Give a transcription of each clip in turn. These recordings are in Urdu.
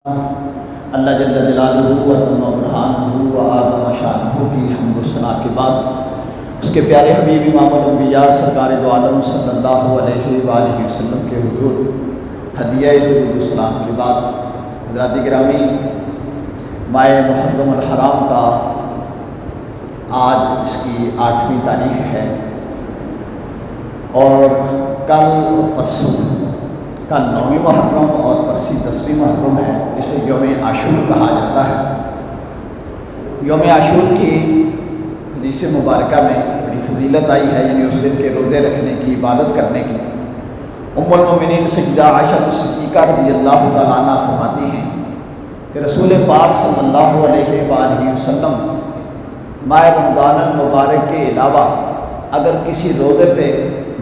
اللہ جل جلالہ و تم برہانہ و اعظم شانہ کی حمد و ثنا کے بعد اس کے پیارے حبیب امام الانبیاء سرکار دو عالم صلی اللہ علیہ وآلہ وسلم کے حضور ہدیہ درود و سلام کے بعد حضرات گرامی، ماہ محرم الحرام کا آج اس کی 8ویں تاریخ ہے اور کل اور پرسوں، کل 9ویں محرم اور پرسی 10ویں محرم ہے، اسے یوم عاشور کہا جاتا ہے۔ یوم عاشور کی حدیث مبارکہ میں بڑی فضیلت آئی ہے، یعنی اس دن کے روزے رکھنے کی، عبادت کرنے کی۔ ام المؤمنین سیدہ عائشہ صدیقہ رضی اللہ تعالیٰ عنہ فرماتی ہیں کہ رسول پاک صلی اللہ علیہ وآلہ وسلم ماہ رمضان المبارک کے علاوہ اگر کسی روزے پہ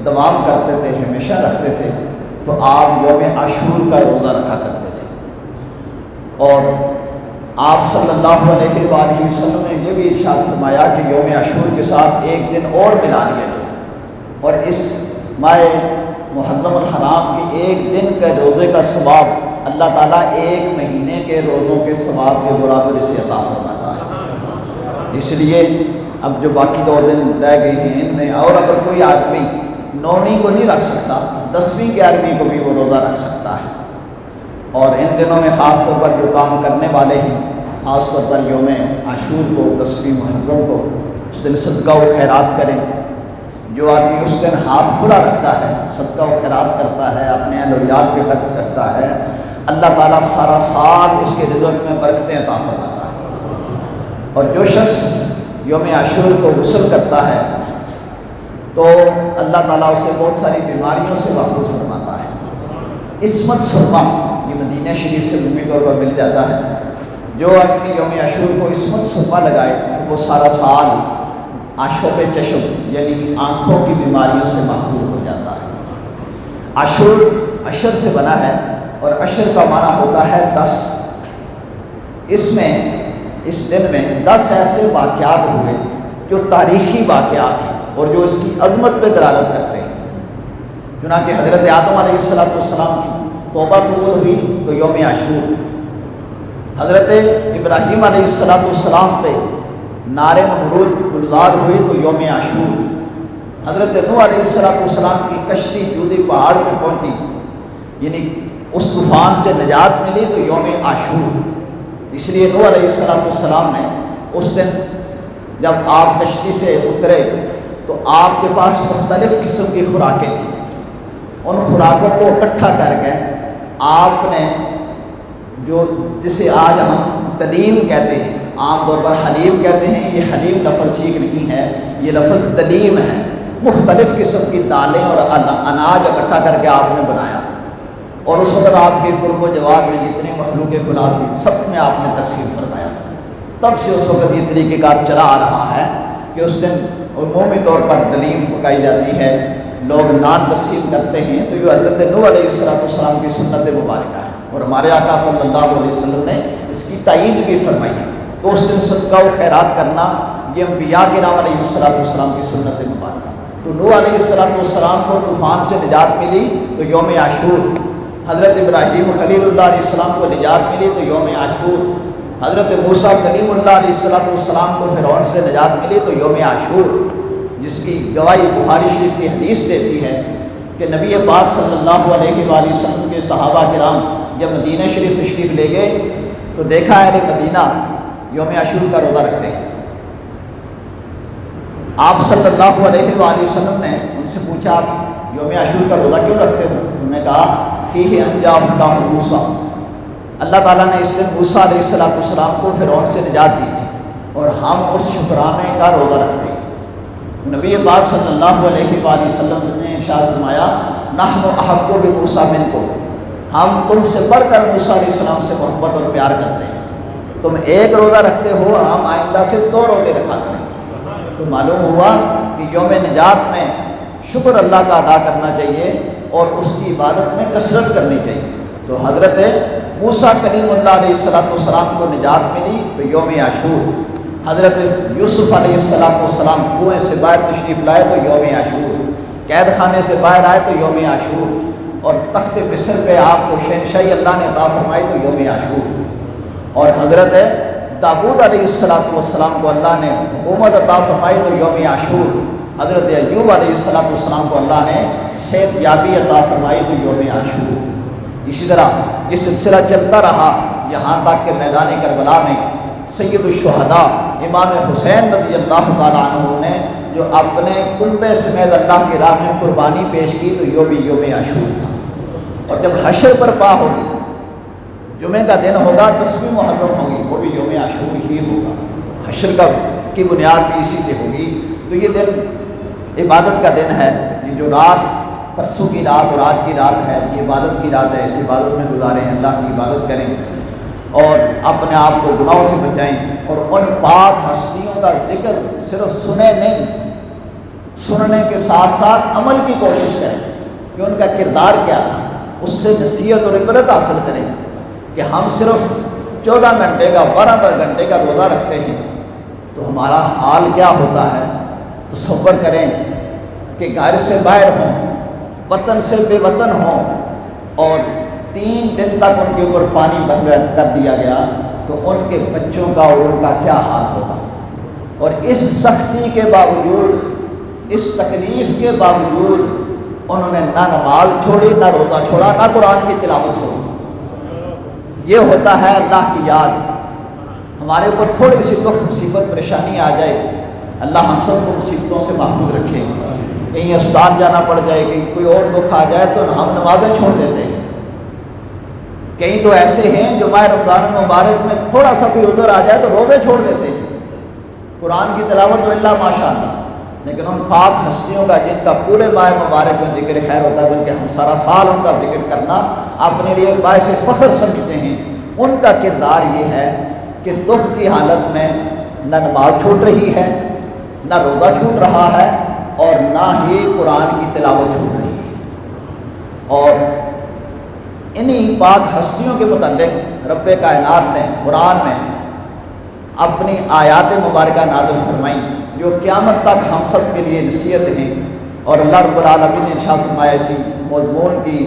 دوام کرتے تھے، ہمیشہ رکھتے تھے، تو آپ یوم عاشور کا روزہ رکھا کرتے تھے۔ اور آپ صلی اللہ علیہ وآلہ وسلم نے یہ بھی ارشاد فرمایا کہ یوم عاشور کے ساتھ ایک دن اور ملا لیے تھے، اور اس ماہ محرم الحرام کے ایک دن کے روزے کا ثواب اللہ تعالیٰ ایک مہینے کے روزوں کے ثواب کے برابر اسے عطا فرماتا ہے۔ اس لیے اب جو باقی 2 دن رہ گئے ہیں، ان میں اور اگر کوئی آدمی 9ویں کو نہیں رکھ سکتا، 10ویں 11ویں کو بھی وہ روزہ رکھ سکتا ہے۔ اور ان دنوں میں خاص طور پر جو کام کرنے والے ہیں، خاص طور پر یوم عاشور کو، 10ویں محرم کو، اس دن صدقہ و خیرات کریں۔ جو آدمی اس دن ہاتھ کھلا رکھتا ہے، صدقہ و خیرات کرتا ہے، اپنے اولویات پہ خرچ کرتا ہے، اللہ تعالیٰ سارا سال اس کے رزق میں برکتیں عطا فرماتا ہے۔ اور جو شخص یوم عاشور کو غسل کرتا ہے تو اللہ تعالیٰ اسے بہت ساری بیماریوں سے محفوظ فرماتا ہے۔ عصمت سرما یہ مدینہ شریف سے عمومی طور پر مل جاتا ہے۔ جو آدمی یوم عاشور کو عصمت سرما لگائے تو وہ سارا سال آشوب چشم یعنی آنکھوں کی بیماریوں سے محفوظ ہو جاتا ہے۔ عاشور عشر سے بنا ہے اور عشر کا معنی ہوتا ہے 10۔ اس دن میں 10 ایسے واقعات ہوئے جو تاریخی واقعات ہیں اور جو اس کی عظمت پہ دلالت کرتے ہیں۔ چنانچہ حضرت آدم علیہ السلام کی توبہ قبول ہوئی تو یوم عاشور، حضرت ابراہیم علیہ السلام پہ نار نمرود گلزار ہوئی تو یوم عاشور، حضرت نوح علیہ السلام کی کشتی جودی پہاڑ پہ پہنچی، یعنی اس طوفان سے نجات ملی تو یوم عاشور۔ اس لیے نوح علیہ السلام نے اس دن جب آپ کشتی سے اترے تو آپ کے پاس مختلف قسم کی خوراکیں تھیں، ان خوراکوں کو اکٹھا کر کے آپ نے جسے آج ہم تلیم کہتے ہیں، عام طور پر حلیم کہتے ہیں، یہ حلیم لفظ ٹھیک نہیں ہے، یہ لفظ تلیم ہے۔ مختلف قسم کی دالیں اور اناج اکٹھا کر کے آپ نے بنایا، اور اس وقت آپ کے قرب و جوار میں جتنی مخلوق خدا تھی سب میں آپ نے تقسیم فرمایا۔ تب سے اس وقت یہ طریقہ کار چلا آ رہا ہے کہ اس دن عمومی طور پر تلیم پکائی جاتی ہے، لوگ نان تقسیم کرتے ہیں، تو یہ حضرت نوح علیہ السلام کی سنت مبارکہ ہے، اور ہمارے آقا صلی اللہ علیہ وسلم نے اس کی تائید بھی فرمائی ہے۔ تو اس دن صدقہ و خیرات کرنا یہ انبیاء کے نام علیہ السلام کی سنت مبارکہ۔ تو نوح علیہ السلام کو طوفان سے نجات ملی تو یوم عاشور، حضرت ابراہیم خلیل اللہ علیہ السلام کو نجات ملی تو یوم عاشور، حضرت موسیٰ کلیم اللہ علیہ السلام کو فرعون سے نجات ملی تو یوم عاشور، جس کی گواہی بخاری شریف کی حدیث دیتی ہے کہ نبی پاک صلی اللہ علیہ وآلہ وسلم کے صحابہ کرام جب مدینہ شریف تشریف لے گئے تو دیکھا اہل مدینہ یوم عاشور کا روزہ رکھتے ہیں۔ آپ صلی اللہ علیہ وآلہ وسلم نے ان سے پوچھا، آپ یوم عاشور کا روزہ کیوں رکھتے ہو؟ انہوں نے کہا فیہ انجا اللہ موسیٰ، اللہ تعالیٰ نے اس دن موسیٰ علیہ السلام کو فرعون سے نجات دی تھی، اور ہم اس شکرانے کا روزہ رکھتے ہیں۔ نبی پاک صلی اللہ علیہ وآلہ وسلم نے ارشاد فرمایا نحن احق بموسیٰ منکم، ہم تم سے بڑھ کر موسیٰ علیہ السلام سے محبت اور پیار کرتے ہیں، تم ایک روزہ رکھتے ہو، ہم آئندہ سے 2 روزے رکھا کریں۔ تو معلوم ہوا کہ یوم نجات میں شکر اللہ کا ادا کرنا چاہیے اور اس کی عبادت میں کثرت کرنی چاہیے۔ تو حضرت موسیٰ کلیم اللہ علیہ السلام کو نجات ملی تو یوم عاشور، حضرت یوسف علیہ السلام کنویں سے باہر تشریف لائے تو یوم عاشور، قید خانے سے باہر آئے تو یوم عاشور، اور تخت مصر پہ آپ کو شہنشاہی اللہ نے عطا فرمائی تو یوم عاشور، اور حضرت داؤد علیہ السلام کو اللہ نے حکومت عطا فرمائی تو یوم عاشور، حضرت ایوب علیہ السلام کو اللہ نے صحت یابی عطا فرمائی تو یوم عاشور۔ اسی طرح یہ سلسلہ چلتا رہا یہاں تک کہ میدان کربلا میں سید الشہداء امام حسین رضی اللہ تعالیٰ عنہ نے جو اپنے کنبے سمیت اللہ کی راہ میں قربانی پیش کی تو یوم عاشور تھا۔ اور جب حشر برپا ہوگی، جمعہ کا دن ہوگا، 10ویں محرم ہوگی، وہ بھی یوم عاشور ہی ہوگا۔ حشر کی بنیاد بھی اسی سے ہوگی۔ تو یہ دن عبادت کا دن ہے، یہ جو رات پرسوں کی رات اور آج کی رات ہے یہ عبادت کی رات ہے، اس عبادت میں گزاریں، اللہ کی عبادت کریں اور اپنے آپ کو گناہوں سے بچائیں، اور ان پاک ہستیوں کا ذکر صرف سنیں نہیں، سننے کے ساتھ ساتھ عمل کی کوشش کریں کہ ان کا کردار کیا ہے، اس سے نصیحت اور عبرت حاصل کریں کہ ہم صرف 14 گھنٹے کا 12 گھنٹے کا روزہ رکھتے ہیں تو ہمارا حال کیا ہوتا ہے۔ تصور کریں کہ گھر سے باہر ہوں، وطن سے بے وطن ہوں، اور 3 دن تک ان کے اوپر پانی بند کر دیا گیا تو ان کے بچوں کا اور ان کا کیا حال ہوگا۔ اور اس سختی کے باوجود، اس تکلیف کے باوجود انہوں نے نہ نماز چھوڑی، نہ روزہ چھوڑا، نہ قرآن کی تلاوت چھوڑی۔ یہ ہوتا ہے اللہ کی یاد۔ ہمارے اوپر تھوڑی سی دکھ مصیبت پریشانی آ جائے، اللہ ہم سب کو مصیبتوں سے محفوظ رکھے۔ کہیں اسپتال جانا پڑ جائے، کہیں کوئی اور دکھ آ جائے تو ہم نمازیں چھوڑ دیتے ہیں۔ کئی تو ایسے ہیں جو ماہ رمضان مبارک میں تھوڑا سا کوئی عذر آ جائے تو روزے چھوڑ دیتے ہیں، قرآن کی تلاوت تو اللہ ماشاء اللہ، لیکن ان پاک ہستیوں کا جن کا پورے ماہ مبارک میں ذکر خیر ہوتا ہے، بلکہ ہم سارا سال ان کا ذکر کرنا اپنے لیے باعث فخر سمجھتے ہیں، ان کا کردار یہ ہے کہ دکھ کی حالت میں نہ نماز چھوٹ رہی ہے، نہ روزہ چھوٹ رہا ہے، اور نہ ہی قرآن کی تلاوت چھوٹ رہی ہے۔ اور انہی پاک ہستیوں کے متعلق رب کائنات نے قرآن میں اپنی آیات مبارکہ نازل فرمائیں جو قیامت تک ہم سب کے لیے نصیحت ہیں، اور اللہ رب العالمین نے ارشاد فرمایا اسی مضمون کی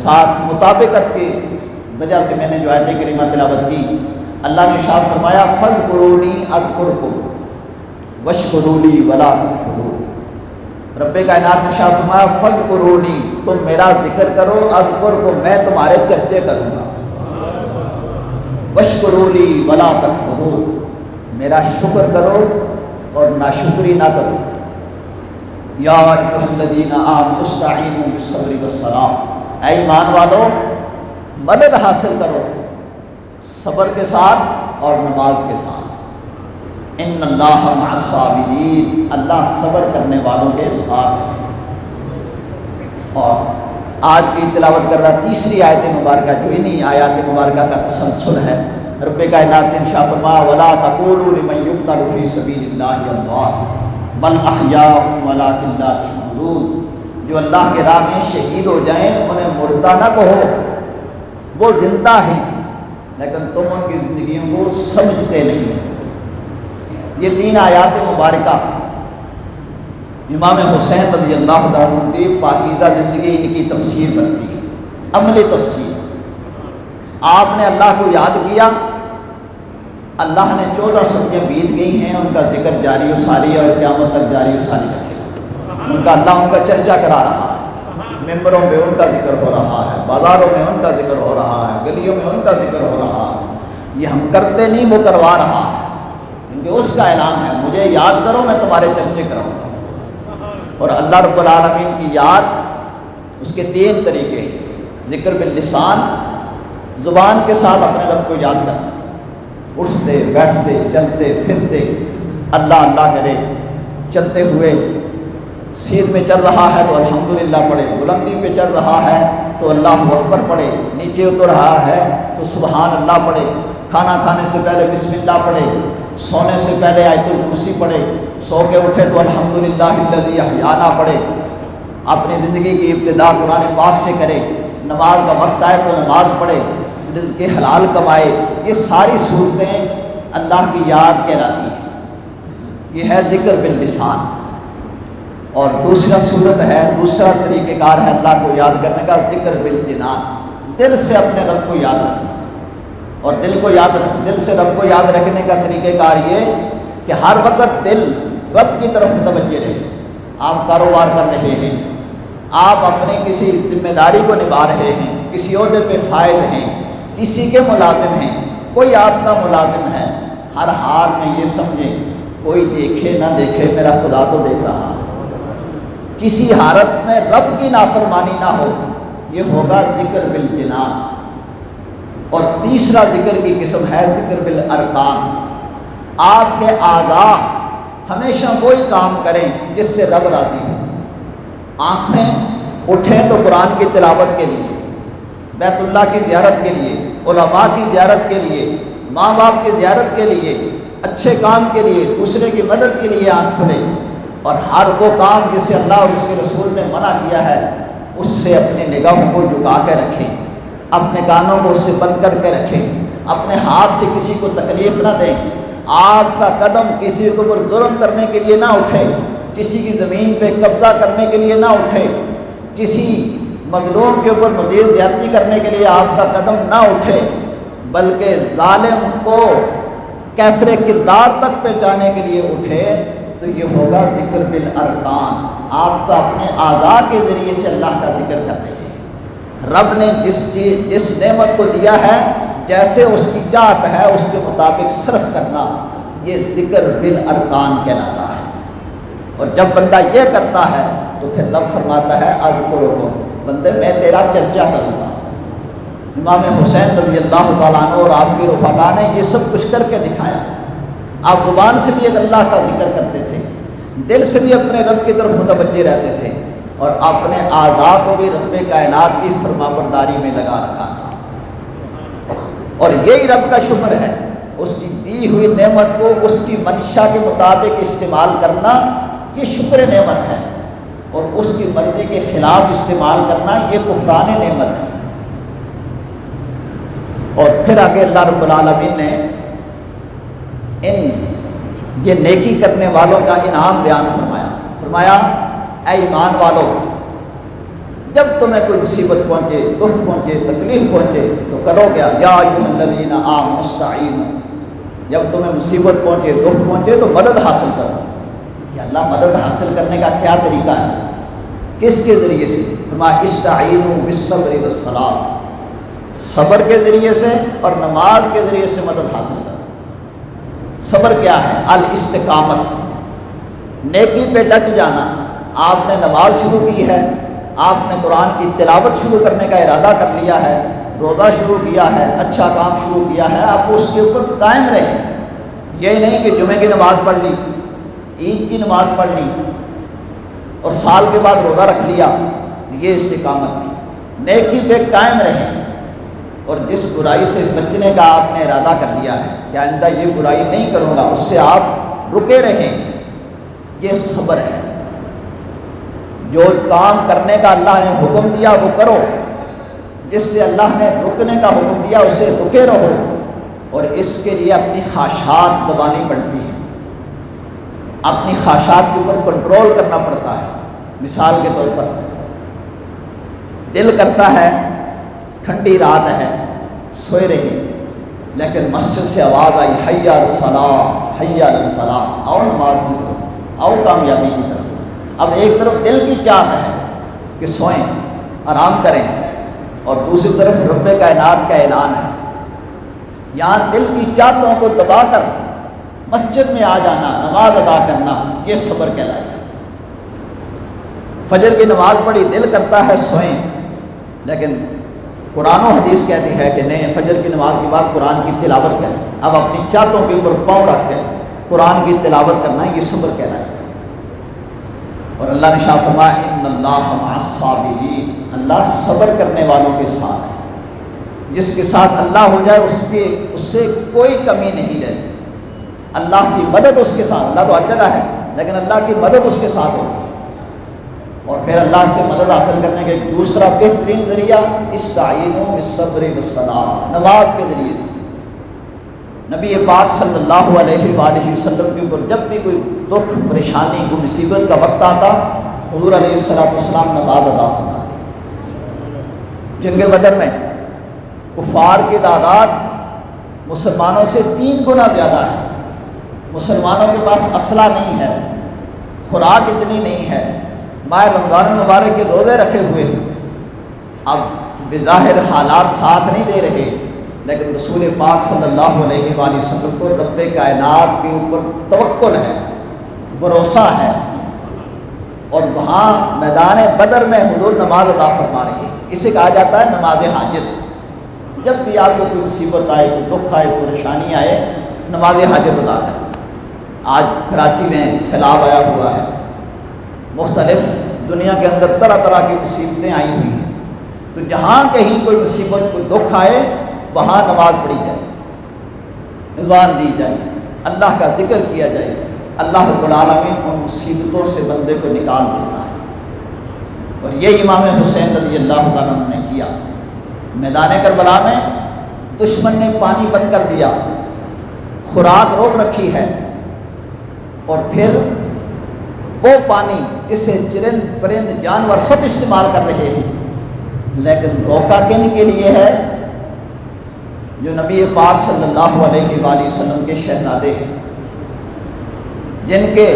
ساتھ مطابقت کی وجہ سے میں نے جو آیت کریمہ تلاوت کی۔ اللہ نے ارشاد فرمایا فاذکرونی اذکرکم واشکروا لی ولا تکفرون۔ رب کائنات نے ارشاد فرمایا فاذکرونی، تم میرا ذکر کرو، اذکرکم، میں تمہارے چرچے کروں گا، واشکروا لی ولا تکفرون، میرا شکر کرو اور ناشکری نہ کرو۔ یا ایھا الذین آمنوا استعینوا بالصبر والصلاۃ، اے ایمان والو مدد حاصل کرو صبر کے ساتھ اور نماز کے ساتھ۔ ان اللہ مع الصابرین، اللہ صبر کرنے والوں کے ساتھ ہے۔ اور آج کی تلاوت کردہ تیسری آیت مبارکہ جو انہی آیات مبارکہ کا تسلسل ہے، رب کائنات نے ارشاد فرمایا ولا تقولوا لمن يقتل في سبيل الله اموات بل احیاء ولکن لا تشعرون، جو اللہ کے راہ میں شہید ہو جائیں انہیں مردہ نہ کہو، وہ زندہ ہیں لیکن تم ان کی زندگیوں کو سمجھتے نہیں۔ یہ 3 آیات مبارکہ امام حسین رضی اللہ عنہ کی پاکیزہ زندگی ان کی تفسیر بنتی ہے، عملی تفسیر۔ آپ نے اللہ کو یاد کیا، اللہ نے 14 صدیاں بیت گئی ہیں، ان کا ذکر جاری و ساری اور قیامت تک جاری و ساری رکھے گا۔ ان کا اللہ ان کا چرچا کرا رہا ہے، ممبروں میں ان کا ذکر ہو رہا ہے، بازاروں میں ان کا ذکر ہو رہا ہے، گلیوں میں ان کا ذکر ہو رہا ہے۔ یہ ہم کرتے نہیں، وہ کروا رہا ہے، کیونکہ اس کا اعلان ہے مجھے یاد کرو میں تمہارے چرچے کراؤں گا۔ اور اللہ رب العالمین کی یاد اس کے 3 طریقے ہیں، ذکر باللسان، زبان کے ساتھ اپنے رب کو یاد کرنا، اٹھتے بیٹھتے چلتے پھرتے اللہ اللہ کرے، چلتے ہوئے سیدھ میں چل رہا ہے تو الحمدللہ پڑھے، بلندی پہ چڑھ رہا ہے تو اللہ اکبر پڑھے، نیچے اتر رہا ہے تو سبحان اللہ پڑھے، کھانا کھانے سے پہلے بسم اللہ پڑھے، سونے سے پہلے آیت الکرسی پڑھے، سو کے اٹھے تو الحمدللہ الذی احیانا پڑھے، اپنی زندگی کی ابتدا قرآن پاک سے کرے، نماز کا وقت آئے تو نماز پڑھے، رزق حلال کمائے۔ یہ ساری صورتیں اللہ کی یاد کہلاتی ہیں، یہ ہے ذکر باللسان۔ اور دوسرا صورت ہے، دوسرا طریقہ کار ہے اللہ کو یاد کرنے کا، ذکر بالجنان، دل سے اپنے رب کو یاد رکھنا۔ اور دل سے رب کو یاد رکھنے کا طریقہ کار یہ کہ ہر وقت دل رب کی طرف متوجہ رہے۔ آپ کاروبار کر رہے ہیں، آپ اپنے کسی ذمہ داری کو نبھا رہے ہیں، کسی عہدے پہ فائز ہیں، کسی کے ملازم ہیں، کوئی آپ کا ملازم ہے، ہر حال میں یہ سمجھیں کوئی دیکھے نہ دیکھے میرا خدا تو دیکھ رہا ہے، کسی حالت میں رب کی نافرمانی نہ ہو، یہ ہوگا ذکر بالجنان۔ اور تیسرا ذکر کی قسم ہے ذکر بالارکان، آپ کے اعضاء ہمیشہ وہی کام کریں جس سے رب راضی ہو۔ آنکھیں اٹھیں تو قرآن کی تلاوت کے لیے، بیت اللہ کی زیارت کے لیے، علماء کی زیارت کے لیے، ماں باپ کی زیارت کے لیے، اچھے کام کے لیے، دوسرے کی مدد کے لیے آنکھ کھلے، اور ہر وہ کام جس سے اللہ اور اس کے رسول نے منع کیا ہے اس سے اپنی نگاہوں کو جھکا کے رکھیں، اپنے کانوں کو اس سے بند کر کے رکھیں، اپنے ہاتھ سے کسی کو تکلیف نہ دیں، آپ کا قدم کسی کے اوپر ظلم کرنے کے لیے نہ اٹھے، کسی کی زمین پہ قبضہ کرنے کے لیے نہ اٹھے، کسی مظلوم کے اوپر مزید زیادتی کرنے کے لیے آپ کا قدم نہ اٹھے، بلکہ ظالم کو کیفر کردار تک پہنچانے کے لیے اٹھے، تو یہ ہوگا ذکر بالارکان۔ آپ کا اپنے اعضاء کے ذریعے سے اللہ کا ذکر کر رہے ہیں۔ رب نے جس نعمت کو دیا ہے جیسے اس کی چاہت ہے اس کے مطابق صرف کرنا، یہ ذکر بالارکان کہلاتا ہے۔ اور جب بندہ یہ کرتا ہے تو پھر رب فرماتا ہے اذکرکم، بندے میں تیرا چرچا کروں گا۔ امام حسین رضی اللہ تعالیٰ عنہ اور آپ کے رفقا نے یہ سب کچھ کر کے دکھایا۔ آپ زبان سے بھی اللہ کا ذکر کرتے تھے، دل سے بھی اپنے رب کی طرف متوجہ رہتے تھے، اور اپنے اعضاء کو بھی رب کائنات کی فرمانبرداری میں لگا رکھا تھا۔ اور یہی رب کا شکر ہے، اس کی دی ہوئی نعمت کو اس کی منشا کے مطابق استعمال کرنا یہ شکر نعمت ہے، اور اس کی مرضی کے خلاف استعمال کرنا یہ کفران نعمت ہے۔ اور پھر آگے اللہ رب العالمین نے یہ نیکی کرنے والوں کا انعام بیان فرمایا اے ایمان والو، جب تمہیں کوئی مصیبت پہنچے، دکھ پہنچے، تکلیف پہنچے تو کرو کیا؟ یا ایھا الذین آمنوا استعینوا، جب تمہیں مصیبت پہنچے، دکھ پہنچے تو مدد حاصل کرو۔ کہ اللہ مدد حاصل کرنے کا کیا طریقہ ہے، کس کے ذریعے سے؟ فرمایا استعینوا بالصبر والصلاۃ، صبر کے ذریعے سے اور نماز کے ذریعے سے مدد حاصل کرو۔ صبر کیا ہے؟ الاستقامت، نیکی پہ ڈٹ جانا۔ آپ نے نماز شروع کی ہے، آپ نے قرآن کی تلاوت شروع کرنے کا ارادہ کر لیا ہے، روزہ شروع کیا ہے، اچھا کام شروع کیا ہے، آپ اس کے اوپر قائم رہیں۔ یہ نہیں کہ جمعے کی نماز پڑھ لی، عید کی نماز پڑھ لی اور سال کے بعد روزہ رکھ لیا، یہ استقامت نہیں۔ نیکی پہ قائم رہیں، اور جس برائی سے بچنے کا آپ نے ارادہ کر لیا ہے کہ آئندہ یہ برائی نہیں کروں گا، اس سے آپ رکے رہیں، یہ صبر ہے۔ جو کام کرنے کا اللہ نے حکم دیا وہ کرو، جس سے اللہ نے رکنے کا حکم دیا اسے رکے رہو، اور اس کے لیے اپنی خواہشات دبانی پڑتی ہیں، اپنی خواہشات کے اوپر کنٹرول کرنا پڑتا ہے۔ مثال کے طور پر دل کرتا ہے ٹھنڈی رات ہے، سوئے رہے، لیکن مسجد سے آواز آئی حی علی الصلاۃ حی علی الفلاح، آؤ نماز کی طرف، آؤ کامیابی کی طرف۔ اب ایک طرف دل کی چاہت ہے کہ سوئیں، آرام کریں، اور دوسری طرف رب کائنات کا اعلان ہے۔ یہاں دل کی چاہتوں کو دبا کر مسجد میں آ جانا، نماز ادا کرنا، یہ صبر کہلائے گا۔ فجر کی نماز پڑھی، دل کرتا ہے سوئیں، لیکن قرآن و حدیث کہتی ہے کہ نہیں، فجر کی نماز کے بعد قرآن کی تلاوت کریں۔ اب اپنی چاہتوں کے اوپر پاؤں رکھ کے قرآن کی تلاوت کرنا، یہ صبر کہلائے گا۔ اور اللہ نے شاہ فرمایا ان اللہ مع الصابرین، اللہ صبر کرنے والوں کے ساتھ ہے۔ جس کے ساتھ اللہ ہو جائے اس سے کوئی کمی نہیں رہتی۔ اللہ کی مدد اس کے ساتھ، اللہ تو ہر جگہ ہے لیکن اللہ کی مدد اس کے ساتھ ہوتی ہے۔ اور پھر اللہ سے مدد حاصل کرنے کا ایک دوسرا بہترین ذریعہ استعینوا بالصبر والصلاۃ، نماز کے ذریعے سے۔ نبی پاک صلی اللہ علیہ وآلہ وسلم کے اوپر جب بھی کوئی دکھ پریشانی کوئی مصیبت کا وقت آتا، حضور علیہ السلام نماز ادا فرماتے۔ جنگ بدر میں کفار کی تعداد مسلمانوں سے 3 گنا زیادہ ہے۔ مسلمانوں کے پاس اسلحہ نہیں ہے، خوراک اتنی نہیں ہے، ماہ رمضان المبارک کے روزے رکھے ہوئے ہیں۔ اب بظاہر حالات ساتھ نہیں دے رہے، لیکن رسول پاک صلی اللہ علیہ وآلہ وسلم کو رب کائنات کے اوپر توکل ہے، بھروسہ ہے، اور وہاں میدان بدر میں حضور نماز ادا فرما رہے ہیں۔ اسے کہا جاتا ہے نماز حاجت۔ جب بھی آپ کو کوئی مصیبت آئے، کوئی دکھ آئے، کوئی پریشانی آئے، نماز حاجت ادا کریں۔ آج کراچی میں سیلاب آیا ہوا ہے، مختلف دنیا کے اندر طرح طرح کی مصیبتیں آئی ہوئی ہیں، تو جہاں کہیں کوئی مصیبت کوئی دکھ آئے وہاں نماز پڑھی جائے، اذان دی جائے، اللہ کا ذکر کیا جائے۔ اللہ رب العالمین ان مصیبتوں سے بندے کو نکال دیتا ہے، اور یہ امام حسین رضی اللہ تعالیٰ عنہ نے کیا۔ میدان کربلا میں دشمن نے پانی بند کر دیا، خوراک روک رکھی ہے، اور پھر وہ پانی جسے چرند پرند جانور سب استعمال کر رہے ہیں، لیکن روکا کن کے لیے ہے؟ جو نبی پاک صلی اللہ علیہ وآلہ وسلم کے شہزادے ہیں، جن کے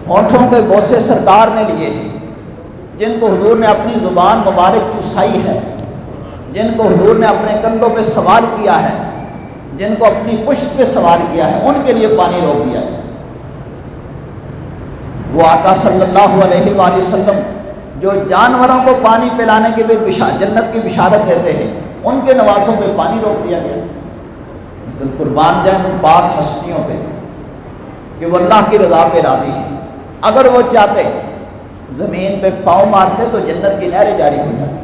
ہونٹوں کے بوسے سرکار نے لیے ہیں، جن کو حضور نے اپنی زبان مبارک چوسائی ہے، جن کو حضور نے اپنے کندھوں پہ سوار کیا ہے، جن کو اپنی پشت پہ سوار کیا ہے، ان کے لیے پانی روک دیا ہے۔ وہ آقا صلی اللہ علیہ وآلہ وسلم جو جانوروں کو پانی پلانے کے لیے جنت کی بشارت دیتے ہیں، ان کے نوازوں پہ پانی روک دیا گیا۔ لیکن قربان جائیں ان پاک ہستیوں پہ کہ وہ اللہ کی رضا پہ راضی ہیں۔ اگر وہ چاہتے زمین پہ پاؤں مارتے تو جنت کی نہریں جاری ہو جاتی،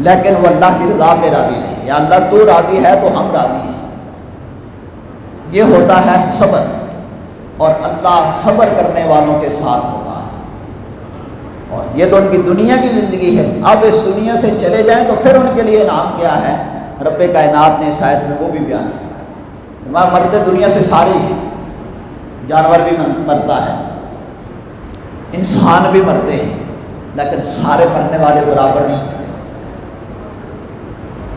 لیکن وہ اللہ کی رضا پہ راضی نہیں۔ یا اللہ تو راضی ہے تو ہم راضی ہیں۔ یہ ہوتا ہے صبر، اور اللہ صبر کرنے والوں کے ساتھ ہوتا ہے، اور یہ تو ان کی دنیا کی زندگی ہے۔ اب اس دنیا سے چلے جائیں تو پھر ان کے لیے انعام کیا ہے؟ رب کائنات نے شاید میں وہ بھی بیان کیا، مرتے دنیا سے سارے ہیں، جانور بھی مرتا ہے، انسان بھی مرتے ہیں، لیکن سارے مرنے والے برابر نہیں ہوتے۔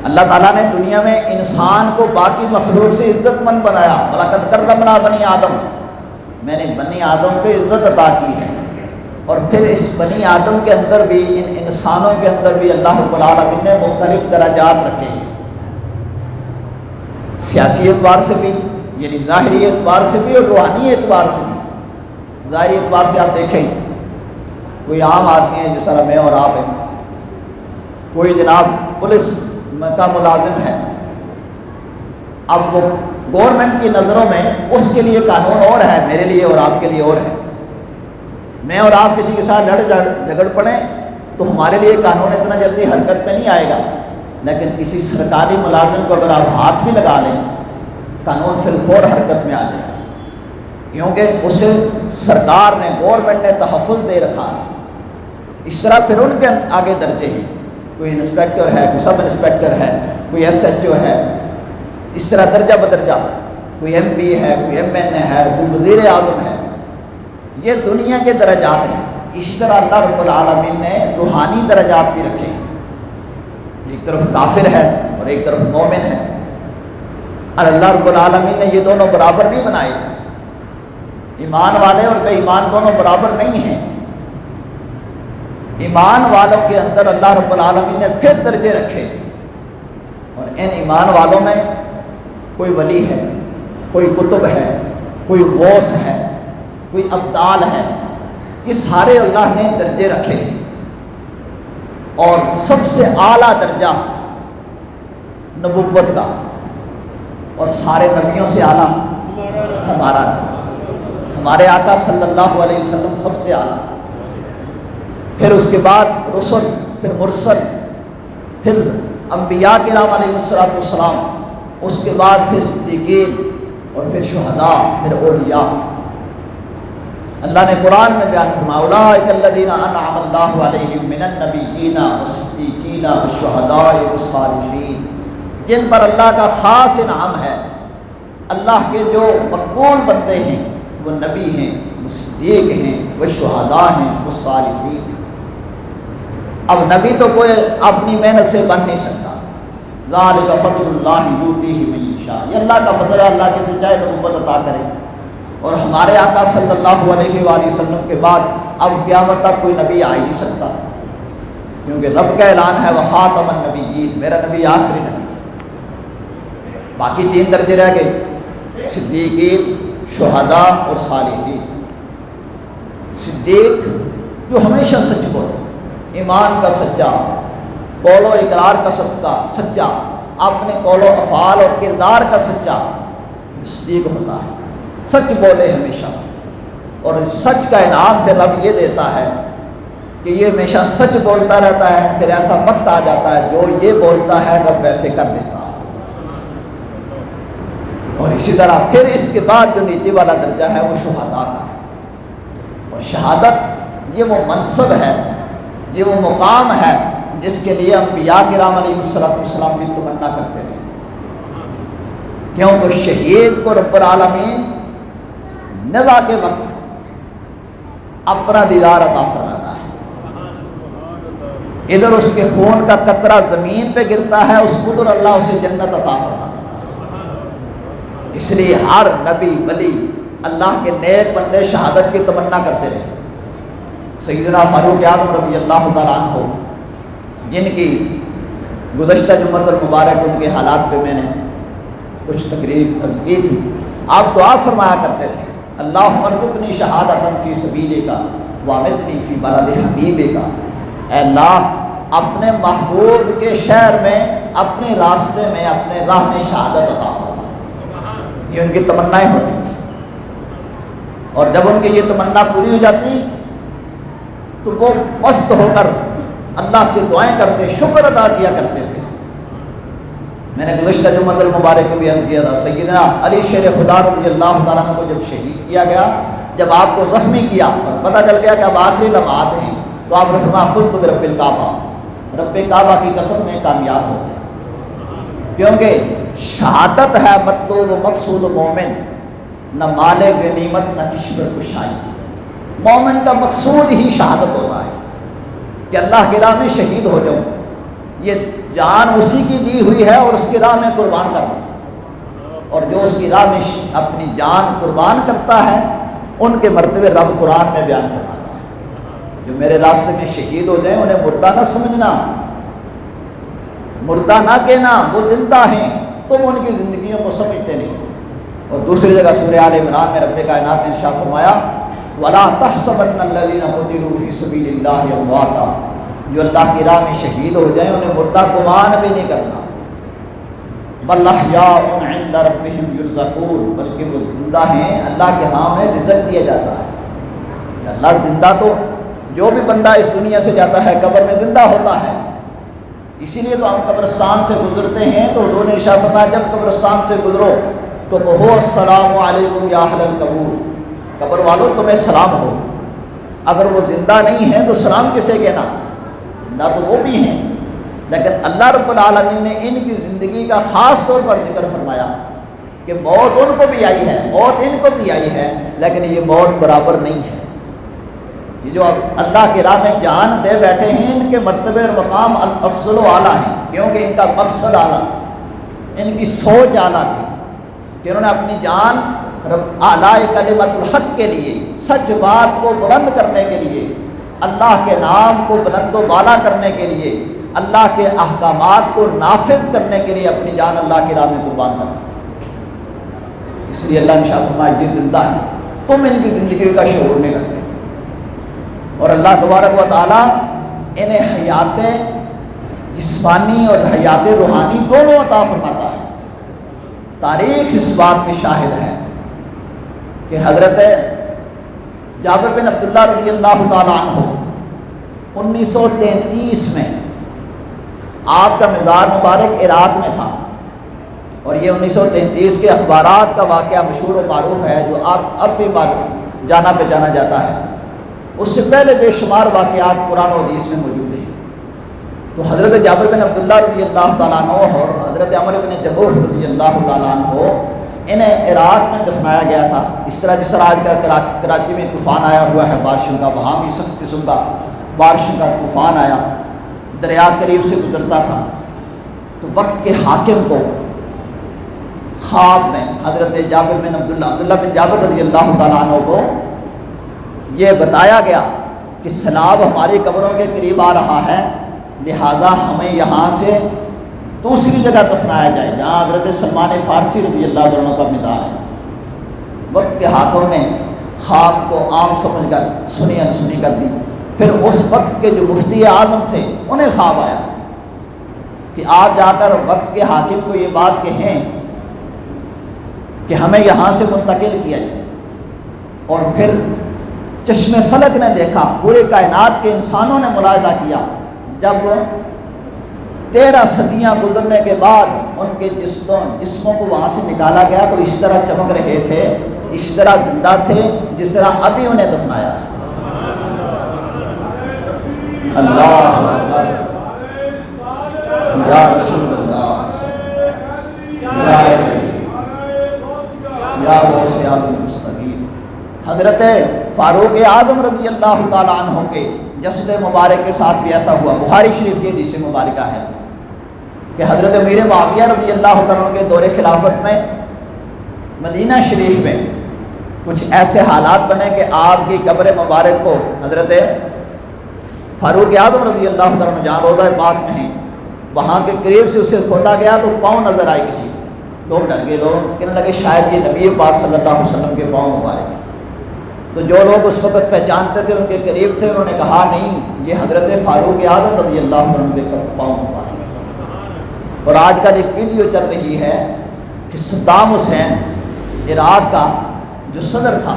اللہ تعالیٰ نے دنیا میں انسان کو باقی مخلوق سے عزت مند بنایا، وَلَقَدْ كَرَّمْنَا بَنِي آدم، میں نے بنی آدم پہ عزت عطا کی ہے۔ اور پھر اس بنی آدم کے اندر بھی، ان انسانوں کے اندر بھی اللہ رب العالمین نے مختلف درجات رکھے ہیں، سیاسی اعتبار سے بھی، یعنی ظاہری اعتبار سے بھی، اور روحانی اعتبار سے بھی۔ ظاہری اعتبار سے آپ دیکھیں، کوئی عام آدمی ہے جس طرح میں اور آپ ہیں، کوئی جناب پولیس کا ملازم ہے، اب وہ گورنمنٹ کی نظروں میں اس کے لیے قانون اور ہے، میرے لیے اور آپ کے لیے اور ہے۔ میں اور آپ کسی کے ساتھ جھگڑ پڑیں تو ہمارے لیے قانون اتنا جلدی حرکت میں نہیں آئے گا، لیکن کسی سرکاری ملازم کو اگر آپ ہاتھ بھی لگا لیں قانون فی الفور حرکت میں آ جائے گا، کیونکہ اسے سرکار نے، گورنمنٹ نے تحفظ دے رکھا ہے۔ اس طرح پھر ان کے آگے درجے ہیں، کوئی انسپیکٹر ہے، کوئی سب انسپیکٹر ہے، کوئی ایس ایچ او ہے، اس طرح درجہ بدرجہ، کوئی ایم پی ہے، کوئی ایم این اے ہے، کوئی وزیر اعظم ہے۔ یہ دنیا کے درجات ہیں۔ اس طرح اللہ رب العالمین نے روحانی درجات بھی رکھے ہیں، ایک طرف کافر ہے اور ایک طرف مومن ہے، اور اللہ رب العالمین نے یہ دونوں برابر نہیں بنائے۔ ایمان والے اور بے ایمان دونوں برابر نہیں ہیں۔ ایمان والوں کے اندر اللہ رب العالمین نے پھر درجے رکھے، اور ان ایمان والوں میں کوئی ولی ہے، کوئی قطب ہے، کوئی غوث ہے، کوئی ابدال ہے، یہ سارے اللہ نے درجے رکھے، اور سب سے اعلیٰ درجہ نبوت کا، اور سارے نبیوں سے اعلیٰ ہمارا، ہمارے آقا صلی اللہ علیہ وسلم سب سے اعلیٰ، پھر اس کے بعد رسل، پھر مرسل، پھر انبیاء کرام علیہ السلام، اس کے بعد پھر صدیقین، اور پھر شہداء، پھر اولیاء۔ اللہ نے قرآن میں بیان فرمایا اولئک الذین انعم اللہ علیہم من النبیین والصدیقین والشہداء والصالحین، جن پر اللہ کا خاص انعام ہے، اللہ کے جو مقبول بندے ہیں، وہ نبی ہیں، وہ صدیق ہیں، وہ شہداء ہیں، وہ صالحین ہیں۔ اب نبی تو کوئی اپنی محنت سے بن نہیں سکتا، ذالک فضل اللہ یؤتیہ من یشاء، یہ اللہ کا فضل ہے، اللہ کسی چاہے نبوت عطا کرے۔ اور ہمارے آقا صلی اللہ علیہ وآلہ وسلم کے بعد اب قیامت تک کوئی نبی آ ہی نہیں سکتا، کیونکہ رب کا اعلان ہے وخاتم النبیین، میرا نبی آخری نبی۔ باقی 3 درجے رہ گئے، صدیقین، شہداء اور صالحین۔ صدیق جو ہمیشہ سچ بولے، ایمان کا سچا، قول و اقرار کا سچا، اپنے قول و افعال اور کردار کا سچا، صدیق ہوتا ہے، سچ بولے ہمیشہ۔ اور اس سچ کا انعام پھر رب یہ دیتا ہے کہ یہ ہمیشہ سچ بولتا رہتا ہے، پھر ایسا وقت آ جاتا ہے جو یہ بولتا ہے رب ویسے کر دیتا ہے۔ اور اسی طرح پھر اس کے بعد جو نیچے والا درجہ ہے وہ شہداء کا ہے۔ اور شہادت یہ وہ منصب ہے، یہ وہ مقام ہے جس کے لیے انبیاء کرام علیہ السلام بھی تمنا کرتے رہے، کیونکہ شہید کو رب العالمین نزا کے وقت اپنا دیدار عطا فرماتا ہے۔ ادھر اس کے خون کا قطرہ زمین پہ گرتا ہے، اس قدر اللہ اسے جنت عطا فرماتا ہے۔ اس لیے ہر نبی ولی اللہ کے نیک بندے شہادت کی تمنا کرتے رہے۔ سیدنا فاروق اعظم رضی اللہ تعالیٰ عنہ، جن کی گزشتہ جمعۃ المبارک ان کے حالات پہ میں نے کچھ تقریر عرض کی تھی، آپ دعا فرمایا کرتے تھے اللہم ارزقنی شہادۃ فی سبیلک وامتنی فی بلد حبیبک، اے اللہ اپنے محبوب کے شہر میں، اپنے راستے میں، اپنے راہ میں شہادت عطا فرما۔ یہ ان کی تمنائیں ہوتی تھی، اور جب ان کی یہ تمنا پوری ہو جاتی تو وہ مست ہو کر اللہ سے دعائیں کرتے، شکر ادا کیا کرتے تھے۔ میں نے گزشتہ جمعۃ المبارک کو بھی عرض کیا تھا، سیدنا علی شیر خدا رضی اللہ تعالیٰ عنہ کو جب شہید کیا گیا، جب آپ کو زخمی کیا اور پتہ چل گیا کہ اب آخری لمحات ہیں، تو آپ نے فرمایا قلت برب الکعبہ، رب کعبہ کی قسم میں کامیاب ہو گئے، کیونکہ شہادت ہے مطلوب و مقصود مومن، نہ مال غنیمت نہ کشور کشائی۔ مومن کا مقصود ہی شہادت ہوتا ہے کہ اللہ کی راہ میں شہید ہو جاؤں، یہ جان اسی کی دی ہوئی ہے اور اس کی راہ میں قربان کرنا، اور جو اس کی راہ میں اپنی جان قربان کرتا ہے ان کے مرتبے رب قرآن میں بیان فرماتا ہے۔ جو میرے راستے میں شہید ہو جائیں انہیں مردہ نہ سمجھنا، مردہ نہ کہنا، وہ زندہ ہیں، تم ان کی زندگیوں کو سمجھتے نہیں۔ اور دوسری جگہ سورہ آل عمران میں رب کائنات نے ارشاد فرمایا وَلَا تَحْسَبَنَّ الَّذِينَ قُتِلُوا فِي سَبِيلِ اللَّهِ أَمْوَاتًا، جو اللہ کی راہ میں شہید ہو جائیں انہیں مردہ گمان بھی نہیں کرنا، بل احیاء عند ربهم یرزقون، بلکہ وہ زندہ ہیں، اللہ کے ہاں میں رزق دیا جاتا ہے۔ اللہ زندہ تو جو بھی بندہ اس دنیا سے جاتا ہے قبر میں زندہ ہوتا ہے، اسی لیے تو ہم قبرستان سے گزرتے ہیں تو حضور نے ارشاد فرمایا جب قبرستان سے گزرو تو کہو السلام علیکم یا اہل القبور، قبر والوں تمہیں سلام ہو۔ اگر وہ زندہ نہیں ہیں تو سلام کسے کہنا، زندہ تو وہ بھی ہیں، لیکن اللہ رب العالمین نے ان کی زندگی کا خاص طور پر ذکر فرمایا کہ موت ان کو بھی آئی ہے، موت ان کو بھی آئی ہے، لیکن یہ موت برابر نہیں ہے۔ یہ جو اللہ کی راہ میں جان دے بیٹھے ہیں ان کے مرتبے اور مقام افضل و اعلیٰ ہیں، کیونکہ ان کا مقصد اعلیٰ تھا، ان کی سوچ اعلیٰ تھی کہ انہوں نے اپنی جان اعلیٰ کلمت الحق کے لیے، سچ بات کو بلند کرنے کے لیے، اللہ کے نام کو بلند و بالا کرنے کے لیے، اللہ کے احکامات کو نافذ کرنے کے لیے اپنی جان اللہ کی راہ میں قربان کر۔ اس لیے اللہ نے شاہ فرمایا یہ زندہ ہے، تم ان کی زندگی کا شعور نہیں رکھتے، اور اللہ تبارک و تعالیٰ انہیں حیات جسمانی اور حیات روحانی دونوں عطا فرماتا ہے۔ تاریخ اس بات میں شاہد ہے کہ حضرت جابر بن عبداللہ رضی اللہ تعالیٰ عنہ 1933 میں آپ کا مزار مبارک عراق میں تھا، اور یہ 1933 کے اخبارات کا واقعہ مشہور و معروف ہے جو اب بھی جانا پہچانا جاتا ہے۔ اس سے پہلے بے شمار واقعات قرآن و حدیث میں موجود ہیں۔ تو حضرت جابر بن عبداللہ رضی اللہ تعالیٰ عنہ اور حضرت حضرت عمر بن جموح رضی اللہ تعالیٰ عنہ انہیں عراق میں دفنایا گیا تھا. اس طرح آج کا کراچی میں طوفان آیا ہوا ہے بارشوں کا، وہاں بھی سخت قسم کا بارشوں کا طوفان آیا، دریا قریب سے گزرتا تھا. تو وقت کے حاکم کو خواب میں حضرت عبداللہ بن جابر رضی اللہ تعالیٰ عنہ کو یہ بتایا گیا کہ سیلاب ہماری قبروں کے قریب آ رہا ہے، لہذا ہمیں یہاں سے دوسری جگہ دفنایا جائے جہاں حضرت سلمان فارسی رضی اللہ عنہ کا میدان ہے. وقت کے حاکم نے خواب کو عام سمجھ کر سنی انسنی کر دی. پھر اس وقت کے جو مفتی اعظم تھے انہیں خواب آیا کہ آپ جا کر وقت کے حاکم کو یہ بات کہیں کہ ہمیں یہاں سے منتقل کیا جائے. اور پھر چشم فلک نے دیکھا، پورے کائنات کے انسانوں نے ملاحظہ کیا، جب 13 صدیاں گزرنے کے بعد ان کے جسموں کو وہاں سے نکالا گیا تو اس طرح چمک رہے تھے، اس طرح زندہ تھے جس طرح ابھی انہیں دفنایا ہے. اللہ اکبر، یا رسول اللہ، یا وسیعۃ المستقیم. حضرت فاروق اعظم رضی اللہ تعالیٰ عنہ کے جسد مبارک کے ساتھ بھی ایسا ہوا. بخاری شریف کی حدیث مبارکہ ہے کہ حضرت امیر معاویہ رضی اللہ تعالیٰ عنہ کے دور خلافت میں مدینہ شریف میں کچھ ایسے حالات بنے کہ آپ کی قبر مبارک کو حضرت فاروق اعظم رضی اللہ تعالیٰ عنہ جہاں روضہ پاک میں ہیں وہاں کے قریب سے اسے کھودا گیا تو پاؤں نظر آئے کسی کو. لوگ ڈر گئے، لوگ کہنے لگے شاید یہ نبی پاک صلی اللہ علیہ وسلم کے پاؤں مبارک ہیں. تو جو لوگ اس وقت پہچانتے تھے ان کے قریب تھے، انہوں نے کہا نہیں، یہ حضرت فاروق اعظم رضی اللہ عنہ کے پاؤں مبارک. اور آج کل ایک ویڈیو چل رہی ہے کہ صدام حسین عراق کا جو صدر تھا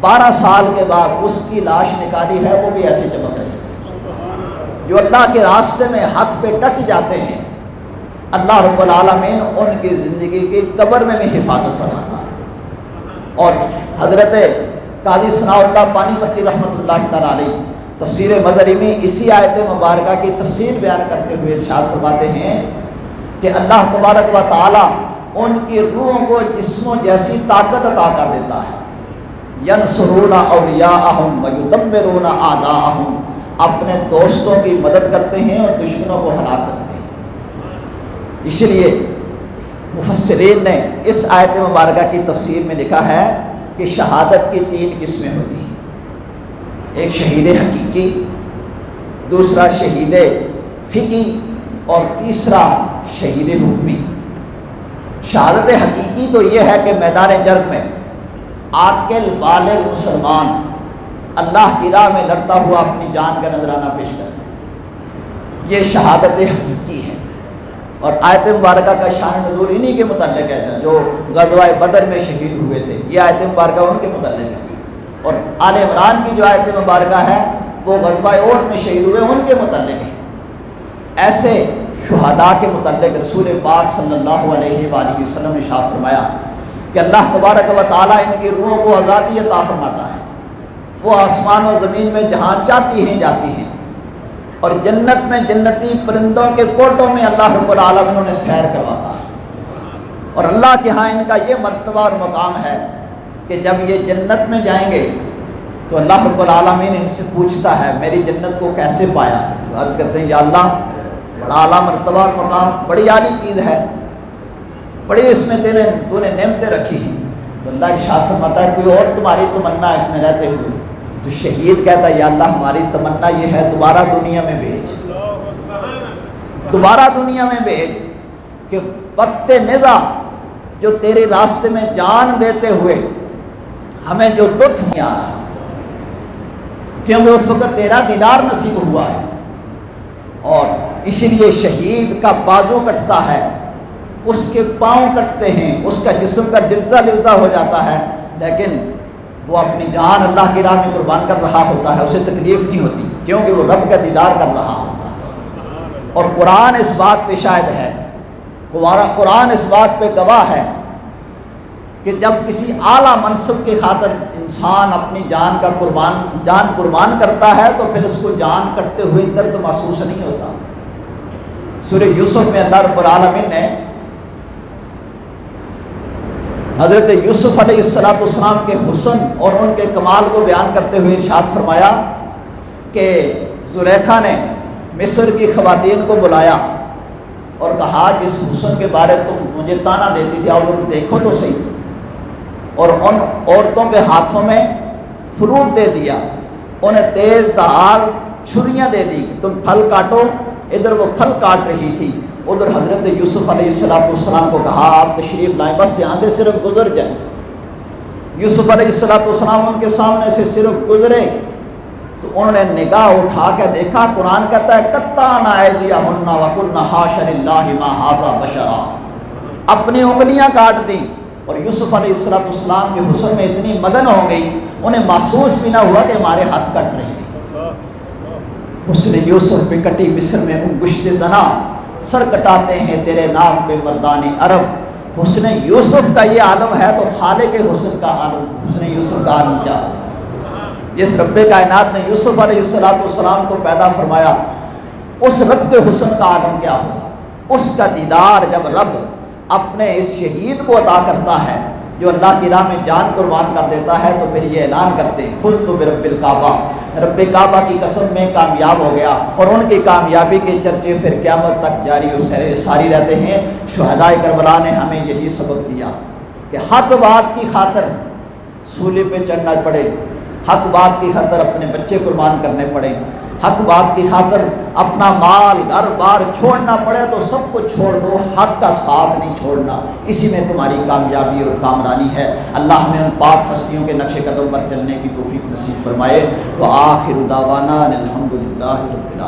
12 سال کے بعد اس کی لاش نکالی ہے، وہ بھی ایسے چمک رہی ہے. جو اللہ کے راستے میں حق پہ ڈٹ جاتے ہیں اللہ رب العالمین ان کی زندگی کی قبر میں بھی حفاظت فرماتا ہے. اور حضرت قاضی ثناء اللہ پانی پتی رحمۃ اللہ تعالیٰ علیہ تفسیر مظہری میں اسی آیت مبارکہ کی تفسیر بیان کرتے ہوئے ارشاد فرماتے ہیں کہ اللہ تبارک و تعالیٰ ان کی روحوں کو جسموں جیسی طاقت عطا کر دیتا ہے. ینصرون اولیاءہم ویدمرون اعداءہم، اپنے دوستوں کی مدد کرتے ہیں اور دشمنوں کو ہلاک کرتے ہیں. اس لیے مفسرین نے اس آیت مبارکہ کی تفسیر میں لکھا ہے کہ شہادت کی 3 قسمیں ہوتی ہیں. ایک شہید حقیقی، دوسرا شہید فقی اور تیسرا شہید حکمی. شہادت حقیقی تو یہ ہے کہ میدان جنگ میں عاقل بالغ مسلمان اللہ کی راہ میں لڑتا ہوا اپنی جان کا نذرانہ پیش کرتا ہے، یہ شہادت حقیقی ہے. اور آیت مبارکہ کا شان نزول انہی کے متعلق ہے جو غزوہ بدر میں شہید ہوئے تھے. یہ آیت مبارکہ ان کے متعلق ہے. اور آل عمران کی جو آیت مبارکہ ہے وہ غزوہ احد میں شہید ہوئے ان کے متعلق ہے. ایسے شہداء کے متعلق رسول پاک صلی اللہ علیہ وآلہ وسلم نے ارشاد فرمایا کہ اللہ تبارک و تعالیٰ ان کی روحوں کو آزادی عطا فرماتا ہے. وہ آسمان و زمین میں جہاں چاہتی ہیں جاتی ہیں، اور جنت میں جنتی پرندوں کے کوٹوں میں اللہ رب العالمین انہیں سیر کرواتا ہے. اور اللہ کے ہاں ان کا یہ مرتبہ اور مقام ہے کہ جب یہ جنت میں جائیں گے تو اللہ رب العالمین ان سے پوچھتا ہے میری جنت کو کیسے پایا. عرض کرتے ہیں یا اللہ بڑا اعلیٰ مرتبہ اور مقام، بڑی عالی چیز ہے، بڑی اس میں تو نے نعمتیں رکھی ہیں. تو اللہ ارشاد فرماتا ہے کوئی اور تمہاری تمنا اس میں رہتے ہوئے؟ تو شہید کہتا ہے یا اللہ ہماری تمنا یہ ہے دوبارہ دنیا میں بھیج، دوبارہ دنیا میں بھیج کہ وقت نزا جو تیرے راستے میں جان دیتے ہوئے ہمیں جو لطف نہیں آ رہا، کیونکہ اس وقت تیرا دیدار نصیب ہوا ہے. اور اسی لیے شہید کا بازو کٹتا ہے، اس کے پاؤں کٹتے ہیں، اس کا جسم کا لرزہ ہو جاتا ہے، لیکن وہ اپنی جان اللہ کی راہ میں قربان کر رہا ہوتا ہے، اسے تکلیف نہیں ہوتی کیونکہ وہ رب کا دیدار کر رہا ہوتا ہے. اور قرآن اس بات پہ شاہد ہے، قرآن اس بات پہ گواہ ہے کہ جب کسی اعلیٰ منصب کی خاطر انسان اپنی جان قربان کرتا ہے تو پھر اس کو جان کٹتے ہوئے درد محسوس نہیں ہوتا. سورہ یوسف میں اللہ رب العالمین نے حضرت یوسف علیہ السلام کے حسن اور ان کے کمال کو بیان کرتے ہوئے ارشاد فرمایا کہ زلیخا نے مصر کی خواتین کو بلایا اور کہا جس حسن کے بارے تم مجھے تانا دیتی تھی اور دیکھو تو صحیح، اور ان عورتوں کے ہاتھوں میں فروٹ دے دیا، انہیں تیز دھار چھریاں دے دی کہ تم پھل کاٹو، ادھر وہ پھل کاٹ رہی تھی، ادھر حضرت یوسف علیہ السلام کو کہا آپ تشریف لائیں، بس یہاں سے صرف گزر جائیں۔ یوسف علیہ السلام ان کے سامنے سے صرف گزرے تو انہوں نے نگاہ اٹھا کے دیکھا، قرآن کہتا ہے قطعنا ایدیہن وقلنا حاشا للہ ما ھذا بشرا، اپنی انگلیاں کاٹ دیں، اور یوسف علیہ السلام کے حسن میں اتنی مگن ہو گئی انہیں محسوس بھی نہ ہوا کہ ہمارے ہاتھ کٹ رہے ہیں۔ حسن یوسف پہ کٹی مصر میں انگشت زنا، سر کٹاتے ہیں تیرے نام پہ مردان عرب۔ حسن یوسف کا یہ عالم ہے تو خالق حسن کا عالم، حسن یوسف کا عالم کیا؟ جس رب کائنات نے یوسف علیہ السلام کو پیدا فرمایا، اس رب کے حسن کا عالم کیا ہوگا؟ اس کا دیدار جب رب اپنے اس شہید کو عطا کرتا ہے جو اللہ کی راہ میں جان قربان کر دیتا ہے، تو پھر یہ اعلان کرتے ہیں قلت برب الکعبہ، رب کعبہ کی قسم میں کامیاب ہو گیا، اور ان کی کامیابی کے چرچے پھر قیامت تک جاری و ساری رہتے ہیں۔ شہدائے کربلا نے ہمیں یہی سبق دیا کہ حق بات کی خاطر سولی پہ چڑھنا پڑے، حق بات کی خاطر اپنے بچے قربان کرنے پڑے، حق بات کی خاطر اپنا مال گھر بار چھوڑنا پڑے تو سب کو چھوڑ دو، حق کا ساتھ نہیں چھوڑنا، اسی میں تمہاری کامیابی اور کامرانی ہے۔ اللہ ہمیں ان پاک ہستیوں کے نقش قدم پر چلنے کی توفیق نصیب فرمائے۔ وآخر دعوانا الحمدللہ رب العالمین۔